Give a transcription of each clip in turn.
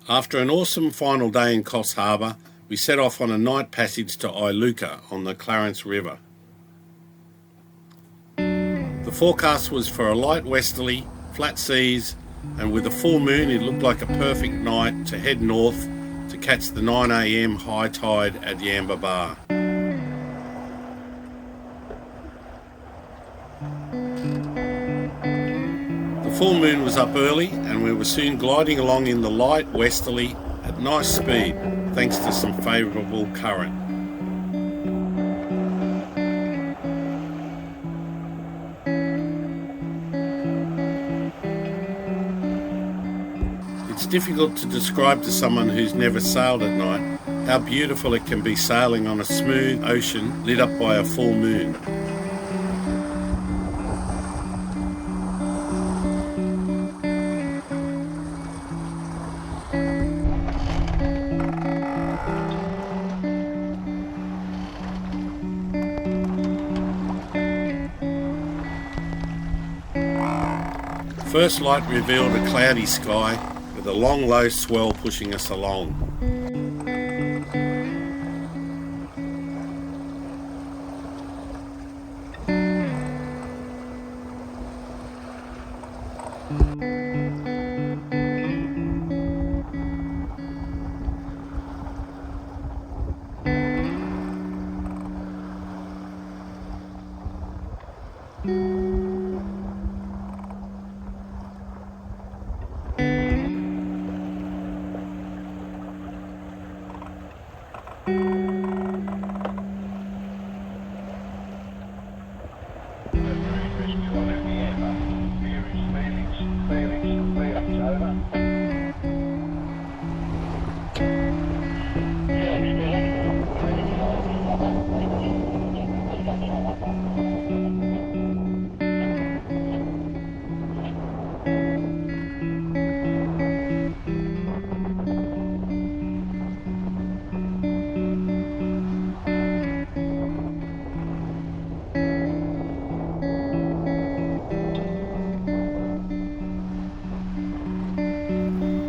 After an awesome final day in Coffs Harbour, we set off on a night passage to Iluka on the Clarence River. The forecast was for a light westerly, flat seas, and with a full moon it looked like a perfect night to head north to catch the 9 a.m. high tide at Yamba Bar. The full moon was up early and we were soon gliding along in the light westerly at nice speed thanks to some favourable current. It's difficult to describe to someone who's never sailed at night how beautiful it can be sailing on a smooth ocean lit up by a full moon. First light revealed a cloudy sky with a long low swell pushing us along.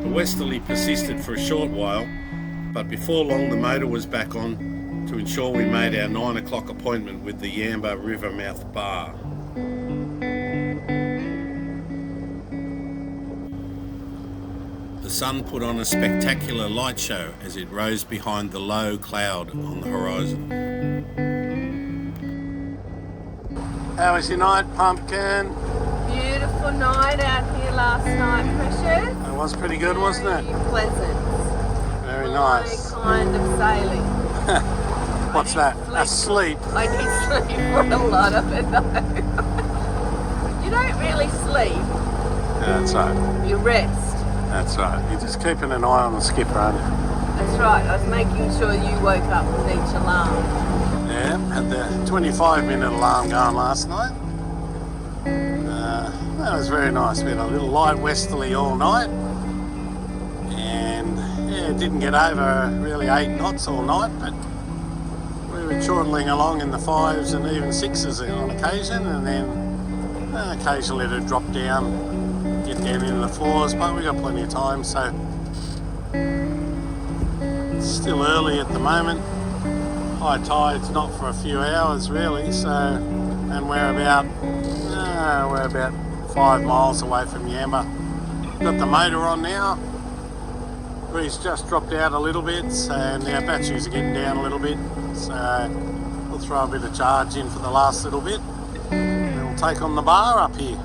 The westerly persisted for a short while, but before long the motor was back on to ensure we made our 9 o'clock appointment with the Yamba Rivermouth Bar. The sun put on a spectacular light show as it rose behind the low cloud on the horizon. How was your night, Pumpkin? Beautiful night out here last night, Precious. It was pretty good, wasn't it? Very pleasant. Very nice. My kind of sailing. What's that? Asleep. I did sleep for a lot of it though. You don't really sleep. Yeah, that's right. You rest. That's right. You're just keeping an eye on the skipper, aren't you? That's right. I was making sure you woke up with each alarm. Yeah, had the 25-minute alarm going last night. That was very nice. We had a little light westerly all night. And yeah, it didn't get over really 8 knots all night, but we were chortling along in the 5s and even 6s on occasion, and then occasionally it'd drop down, get down into the 4s, but we got plenty of time, so it's still early at the moment. High tide's not for a few hours really, so, and we're about 5 miles away from Yamba. Got the motor on now. Grease just dropped out a little bit, and our batteries are getting down a little bit, so we'll throw a bit of charge in for the last little bit, and we'll take on the bar up here.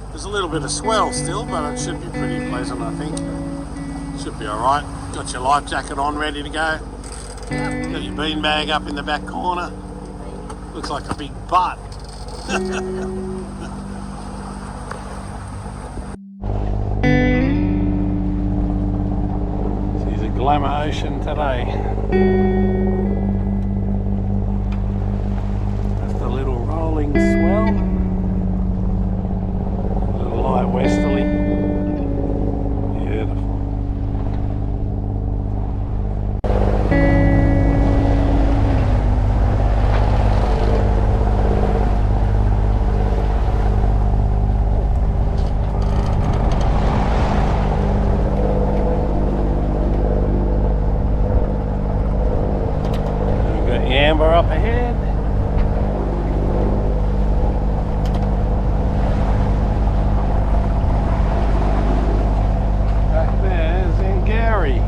There's a little bit of swell still, but it should be pretty pleasant, I think. Should be alright. Got your life jacket on, ready to go. Got your beanbag up in the back corner. Looks like a big butt. Sees a glamour ocean today. Just a little rolling swell. A little light westerly. Beautiful. up ahead. Back there's Zingari.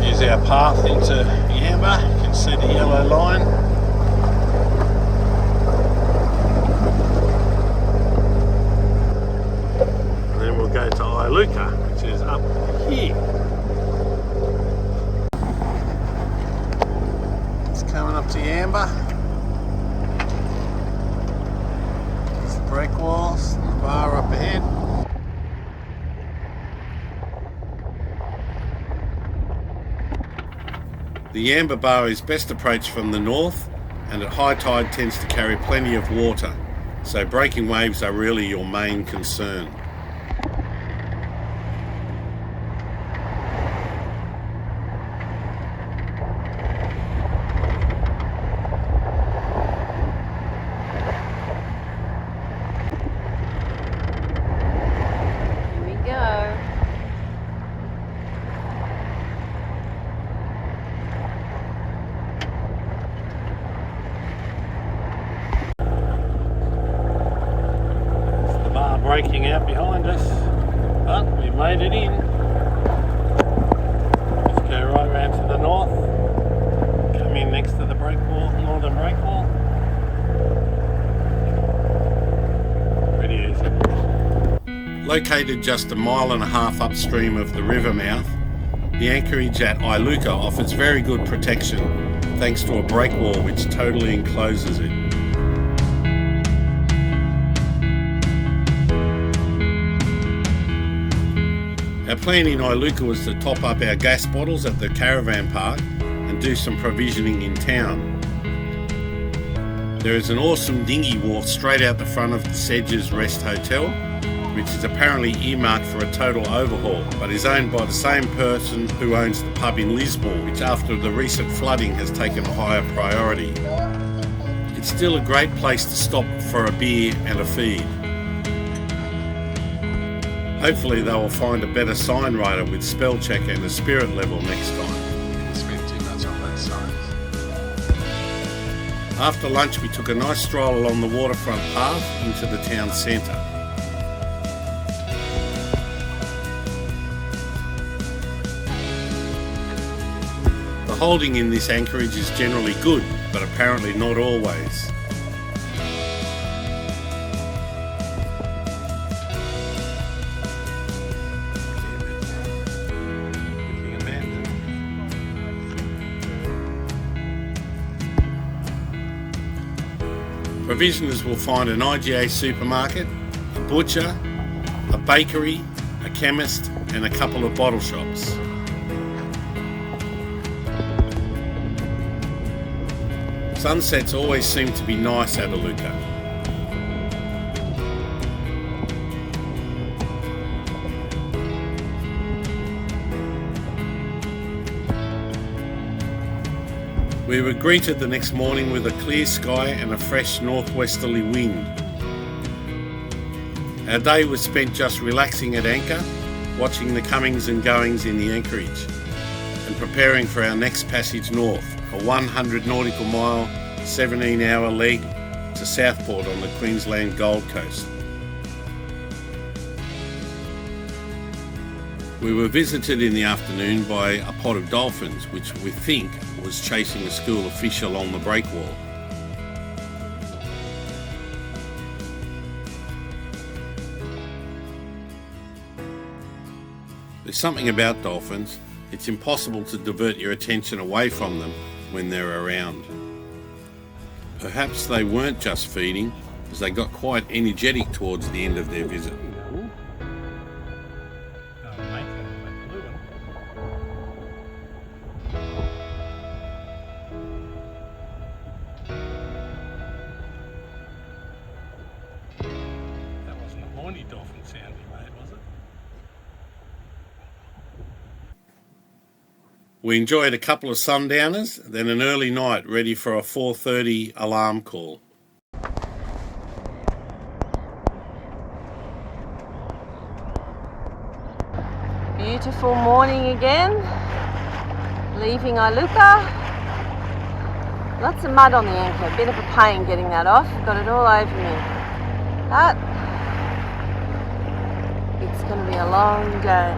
Here's our path into Yamba. You can see the yellow line. And then we'll go to Iluka, which is up here. It's coming up to Yamba. There's the break walls and the bar up ahead. The Yamba bar is best approached from the north, and at high tide tends to carry plenty of water, so breaking waves are really your main concern. Here we go. Breaking out behind us, but we made it in. Let's go right round to the north, come in next to the break wall, northern break wall. Pretty easy. Located just 1.5 miles upstream of the river mouth, the anchorage at Iluka offers very good protection thanks to a break wall which totally encloses it. Our plan in Iluka was to top up our gas bottles at the caravan park and do some provisioning in town. There is an awesome dinghy wharf straight out the front of the Sedges Rest Hotel, which is apparently earmarked for a total overhaul, but is owned by the same person who owns the pub in Lismore, which after the recent flooding has taken a higher priority. It's still a great place to stop for a beer and a feed. Hopefully they will find a better sign writer with spell check and a spirit level next time. Spend too much on those signs. After lunch we took a nice stroll along the waterfront path into the town centre. The holding in this anchorage is generally good, but apparently not always. Provisioners will find an IGA supermarket, a butcher, a bakery, a chemist and a couple of bottle shops. Sunsets always seem to be nice at Iluka. We were greeted the next morning with a clear sky and a fresh northwesterly wind. Our day was spent just relaxing at anchor, watching the comings and goings in the anchorage, and preparing for our next passage north, a 100 nautical mile, 17-hour leg to Southport on the Queensland Gold Coast. We were visited in the afternoon by a pod of dolphins, which we think was chasing a school of fish along the breakwall. There's something about dolphins, it's impossible to divert your attention away from them when they're around. Perhaps they weren't just feeding, as they got quite energetic towards the end of their visit. Dolphin sound he made, was it? We enjoyed a couple of sundowners, then an early night ready for a 4:30 alarm call. Beautiful morning again. Leaving Iluka. Lots of mud on the anchor, bit of a pain getting that off. Got it all over me. But it's going to be a long day.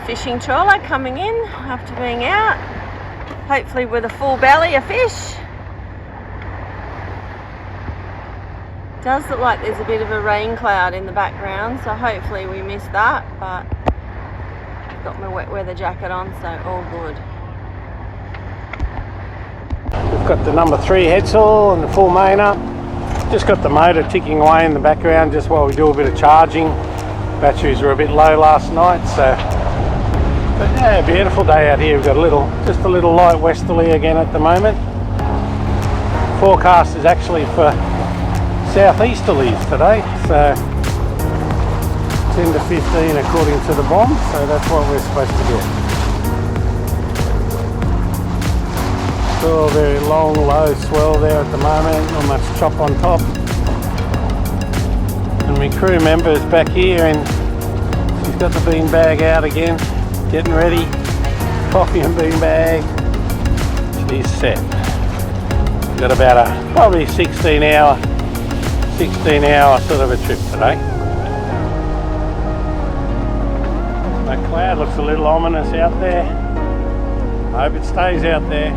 Fishing trawler coming in after being out, hopefully with a full belly of fish. It does look like there's a bit of a rain cloud in the background, so hopefully we missed that, but I've got my wet weather jacket on, so all good. We've got the number 3 headsail and the full main up. Just got the motor ticking away in the background just while we do a bit of charging. Batteries were a bit low last night, so but yeah, beautiful day out here. We've got just a little light westerly again at the moment. Forecast is actually for southeasterlies today, so 10 to 15 according to the bomb, so that's what we're supposed to get. Still a very long, low swell there at the moment, not much chop on top. And my crew member is back here and she's got the bean bag out again. Getting ready, coffee and bean bag. She's set. We've got about a probably 16 hour sort of a trip today. That cloud looks a little ominous out there. I hope it stays out there.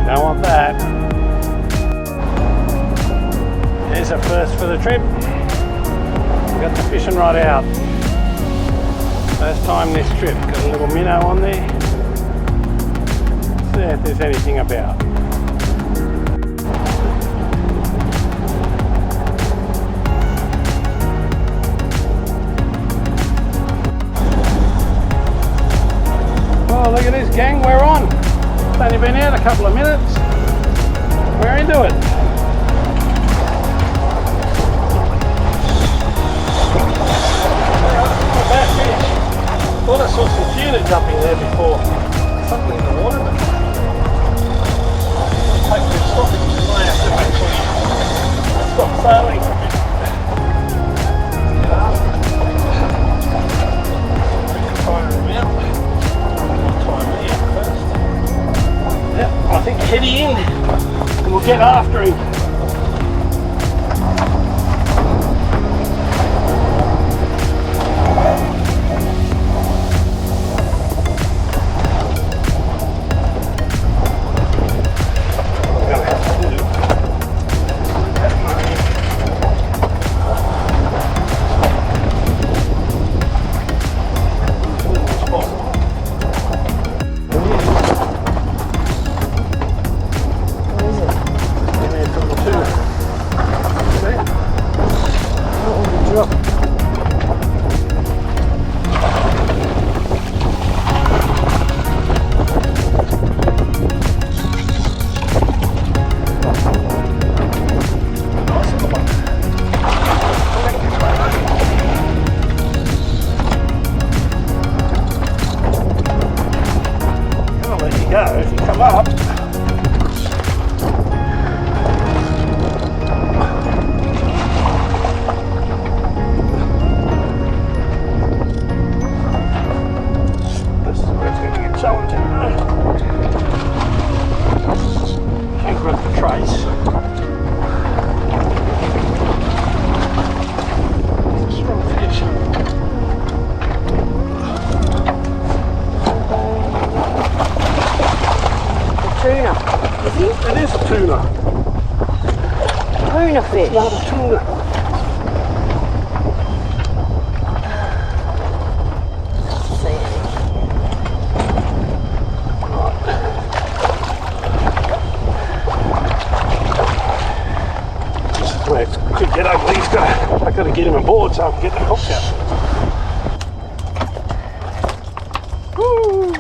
Don't want that. There's a first for the trip. We've got the fishing rod out. First time this trip, got a little minnow on there. See if there's anything about. Oh, look at this gang, we're on. It's only been out a couple of minutes. We're into it. Thought I saw some tuna jumping there before. Something in the water, but hopefully it's stopping. I have to actually stop sailing for a bit. Tire him out. Time me out first. Yep, I think heading in and we'll get after him. If you come up, this is where it's going to get challenging. Can't grab the trace. Strong fish. Tuna. Is he? It is a tuna. Tuna fish. Not a tuna. See any. This is where it could get ugly. I've got to get him aboard so I can get the hooks out. Woo!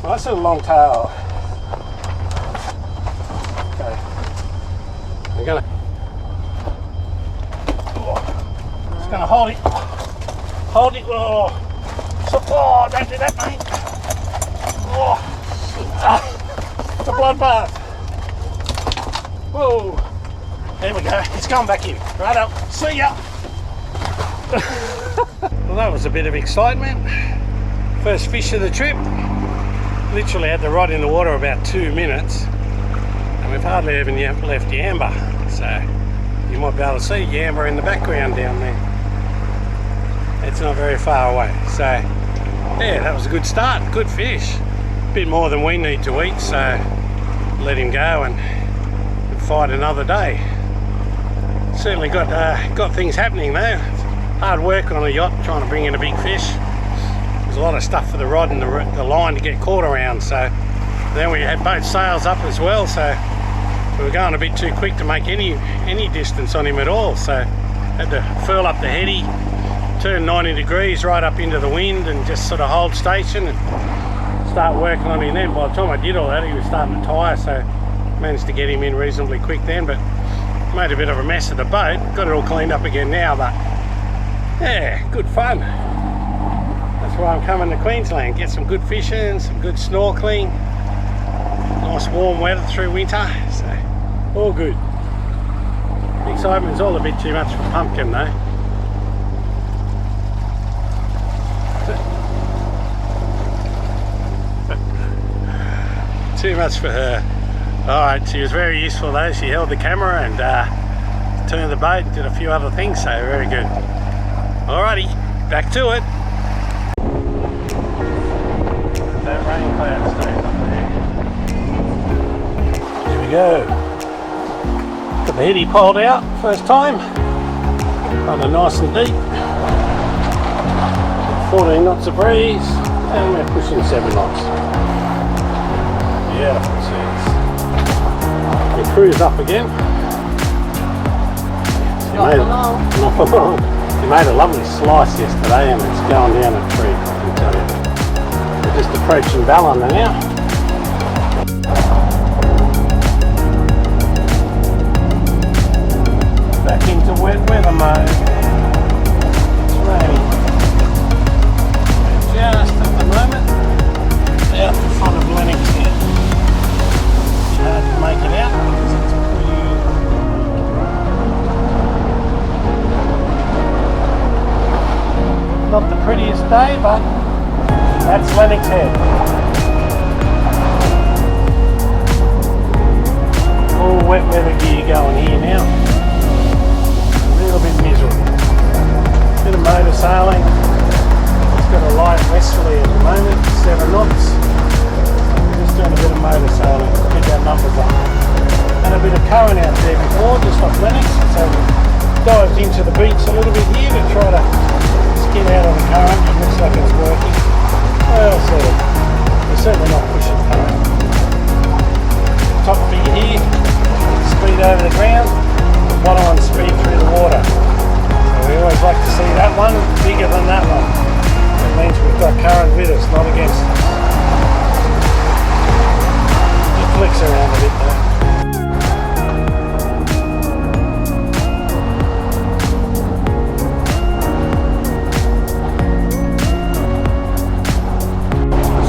Well, that's a long tail. Just gonna hold it. Hold it. Oh, oh, don't do that, mate. Oh, it's a bloodbath. Whoa. There we go. It's gone back in. Right up. See ya. Well, that was a bit of excitement. First fish of the trip. Literally had the rod in the water about 2 minutes, and we've hardly even left Yamba. So you might be able to see Yamba in the background down there. It's not very far away. So yeah, that was a good start. Good fish. A bit more than we need to eat, so let him go and fight another day. Certainly got things happening though. Hard work on a yacht trying to bring in a big fish. There's a lot of stuff for the rod and the line to get caught around. So then we had both sails up as well. So we were going a bit too quick to make any distance on him at all. So had to furl up the heady, turn 90 degrees right up into the wind, and just sort of hold station and start working on him. Then by the time I did all that, he was starting to tire. So managed to get him in reasonably quick then, but made a bit of a mess of the boat. Got it all cleaned up again now, but yeah, good fun. That's why I'm coming to Queensland. Get some good fishing, some good snorkeling, nice warm weather through winter, so all good. Excitement's all a bit too much for Pumpkin though. Too much for her. Alright, she was very useful though. She held the camera and turned the boat and did a few other things, so very good. Alrighty, back to it. That rain cloud stays up there. Here we go. Got the heady poled out first time. Running nice and deep. 14 knots of breeze, and we're pushing 7 knots. Beautiful seas. We cruise up again. Not for long. Not for long. We made a lovely slice yesterday, and it's going down a tree, I can tell you. We're just approaching Ballina now. Back into wet weather mode. It's raining. We're just at the moment out in front of Lennox here. It's hard to make it out because it's pretty. Not the prettiest day, but that's Lennox Head. All wet weather gear going here now. A little bit miserable. Bit of motor sailing. It's got a light westerly at the moment, 7 knots. We're just doing a bit of motor sailing to keep our numbers up. And a bit of current out there before, just off Lennox. So we dived into the beach a little bit here to try to get out of the current. It looks like it's working. Well, sort of. We're certainly not pushing current. Top figure here, speed over the ground, the bottom one speed through the water. So we always like to see that one bigger than that one. That means we've got current with us, not against us. It flicks around a bit though.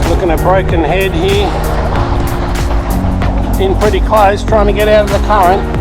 Looking at Broken Head here, in pretty close, trying to get out of the current.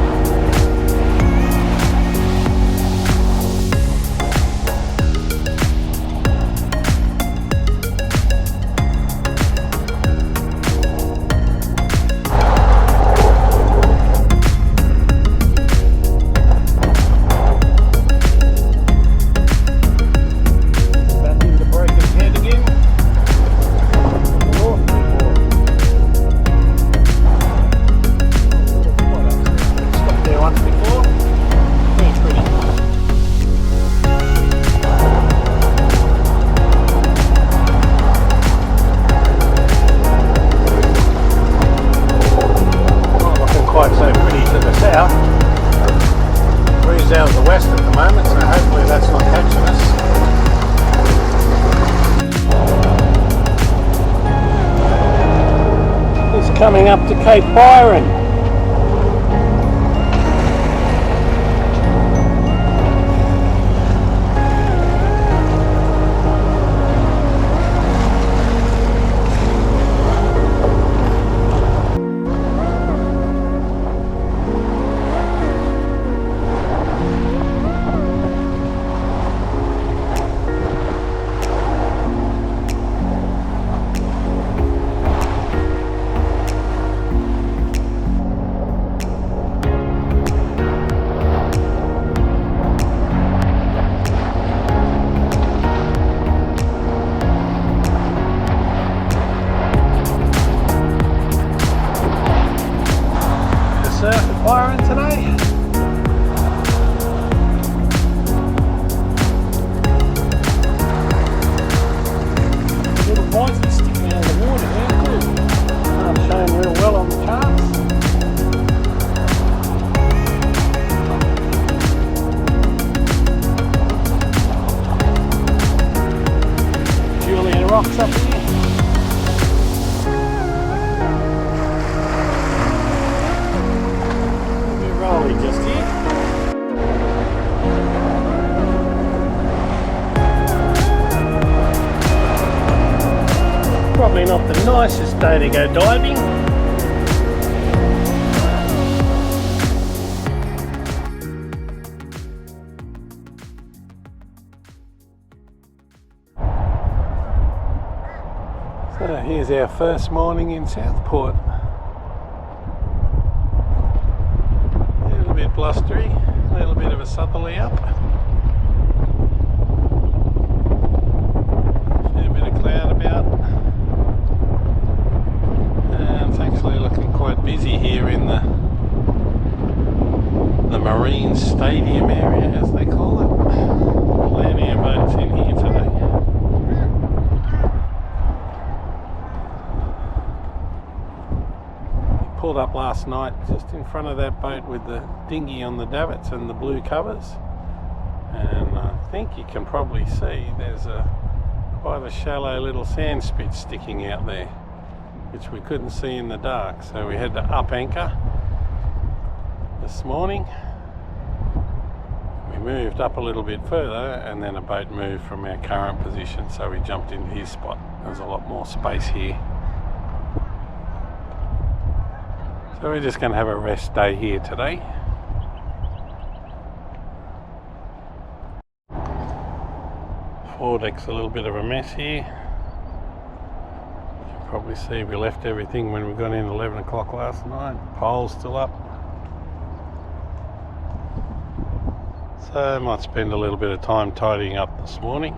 Out of the west at the moment, so hopefully that's not catching us. It's coming up to Cape Byron. Probably not the nicest day to go diving. So here's our first morning in Southport. A little bit blustery, a little bit of a southerly up. A bit of cloud about. And it's actually looking quite busy here in the Marine Stadium area, as they call it. Plenty of boats in here today. Pulled up last night just in front of that boat with the dinghy on the davits and the blue covers, and I think you can probably see there's quite a shallow little sand spit sticking out there, which we couldn't see in the dark, so we had to up anchor this morning. We moved up a little bit further and then a boat moved from our current position, so we jumped into his spot. There's a lot more space here. So we're just going to have a rest day here today. Foredeck's a little bit of a mess here. You can probably see we left everything when we got in 11 o'clock last night. Pole's still up. So I might spend a little bit of time tidying up this morning.